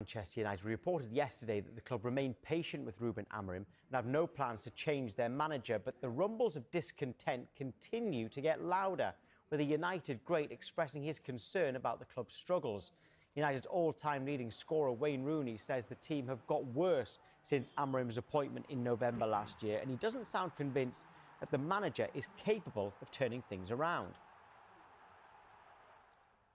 Manchester United reported yesterday that the club remained patient with Ruben Amorim and have no plans to change their manager, but the rumbles of discontent continue to get louder, with a United great expressing his concern about the club's struggles. United's all-time leading scorer Wayne Rooney says the team have got worse since Amorim's appointment in November last year, and he doesn't sound convinced that the manager is capable of turning things around.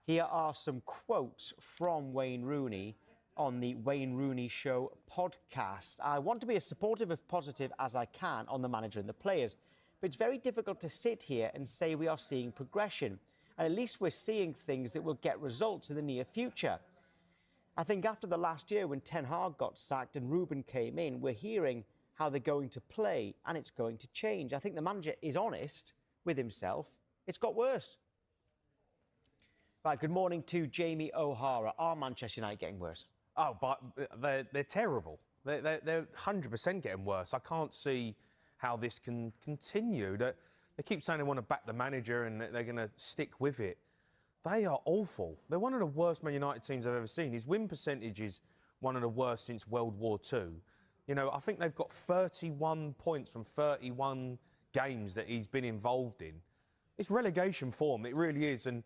Here are some quotes from Wayne Rooney on the Wayne Rooney Show podcast. I want to be as supportive and positive as I can on the manager and the players, but it's very difficult to sit here and say we are seeing progression. And at least we're seeing things that will get results in the near future. I think after the last year when Ten Hag got sacked and Ruben came in, we're hearing how they're going to play and it's going to change. I think the manager is honest with himself. It's got worse. Right, good morning to Jamie O'Hara. Are Manchester United getting worse? Oh, but they're terrible. They're 100% getting worse. I can't see how this can continue. They keep saying they want to back the manager and they're going to stick with it. They are awful. They're one of the worst Man United teams I've ever seen. His win percentage is one of the worst since World War II. You know, I think they've got 31 points from 31 games that he's been involved in. It's relegation form, it really is. And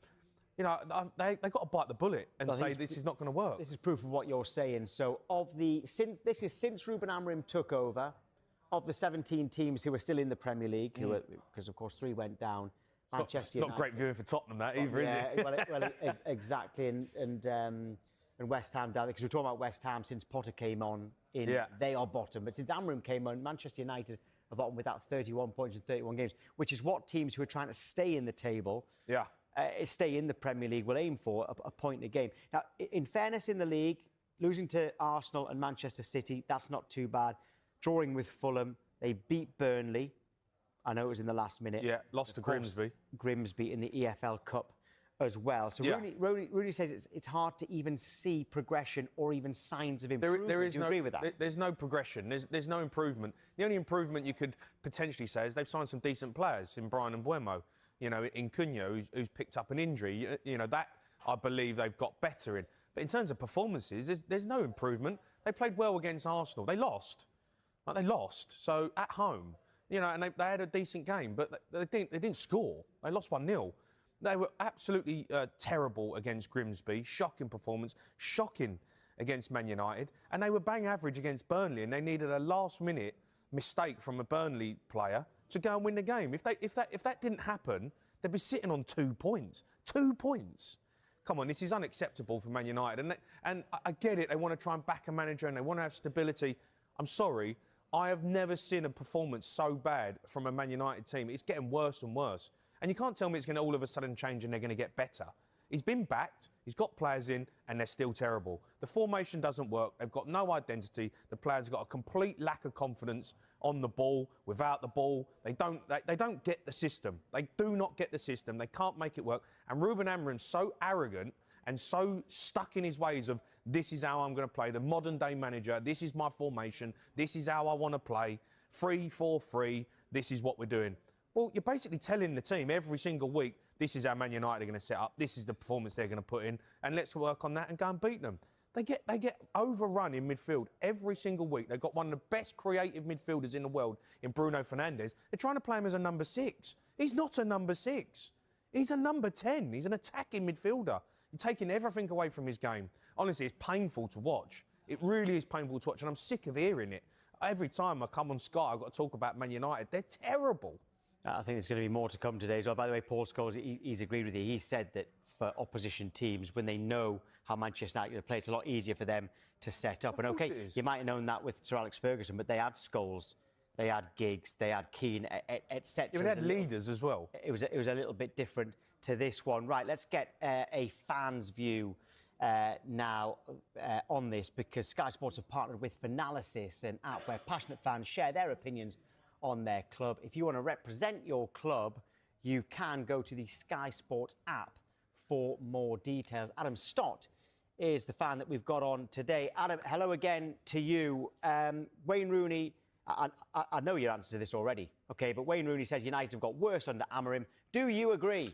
you know, they've got to bite the bullet and say this is not going to work. This is proof of what you're saying. So, since Ruben Amorim took over, of the 17 teams who are still in the Premier League, because of course 3 went down, Manchester United. Not great viewing for Tottenham, that either, is it? Exactly, and West Ham down, because we're talking about West Ham since Potter came on. They are bottom, but since Amorim came on, Manchester United are bottom without 31 points in 31 games, which is what teams who are trying to stay in the table. Stay in the Premier League will aim for, a point a game. Now, in fairness, in the league, losing to Arsenal and Manchester City, that's not too bad. Drawing with Fulham, they beat Burnley. I know it was in the last minute. Yeah, lost to Grimsby. Grimsby in the EFL Cup as well. So Rooney says it's hard to even see progression or even signs of improvement. Do you agree with that? There's no progression. There's no improvement. The only improvement you could potentially say is they've signed some decent players in Brian and Buemo. You know, in Cunha, who's picked up an injury. You know, that I believe they've got better in. But in terms of performances, there's no improvement. They played well against Arsenal. They lost. They lost. So, at home, you know, and they had a decent game, but they didn't score. They lost 1-0. They were absolutely terrible against Grimsby. Shocking performance. Shocking against Man United. And they were bang average against Burnley, and they needed a last-minute mistake from a Burnley player to go and win the game. If that didn't happen, they'd be sitting on 2 points. 2 points. Come on, this is unacceptable for Man United. And I get it. They want to try and back a manager and they want to have stability. I'm sorry. I have never seen a performance so bad from a Man United team. It's getting worse and worse. And you can't tell me it's going to all of a sudden change and they're going to get better. He's been backed, he's got players in, and they're still terrible. The formation doesn't work, they've got no identity, the players have got a complete lack of confidence on the ball, without the ball. They don't get the system. They do not get the system, they can't make it work. And Ruben Amorim's so arrogant and so stuck in his ways of, this is how I'm going to play, the modern-day manager, this is my formation, this is how I want to play, 3-4-3, this is what we're doing. Well, you're basically telling the team every single week, this is how Man United are going to set up, this is the performance they're going to put in, and let's work on that and go and beat them. They get overrun in midfield every single week. They've got one of the best creative midfielders in the world in Bruno Fernandes. They're trying to play him as a number 6. He's not a number 6. He's a number 10. He's an attacking midfielder. You're taking everything away from his game. Honestly, it's painful to watch. It really is painful to watch, and I'm sick of hearing it. Every time I come on Sky, I've got to talk about Man United. They're terrible. I think there's going to be more to come today as well. By the way, Paul Scholes, he's agreed with you. He said that for opposition teams, when they know how Manchester United are going to play, it's a lot easier for them to set up. And OK, you might have known that with Sir Alex Ferguson, but they had Scholes, they had Giggs, they had Keane, etc. Yeah, they had leaders as well. It was a little bit different to this one. Right, let's get a fan's view now on this, because Sky Sports have partnered with Finalysis, an app where passionate fans share their opinions on their club. If you want to represent your club, you can go to the Sky Sports app for more details. Adam Stott is the fan that we've got on today. Adam, hello again to you. Wayne Rooney, I know your answer to this already, OK, but Wayne Rooney says United have got worse under Amorim. Do you agree?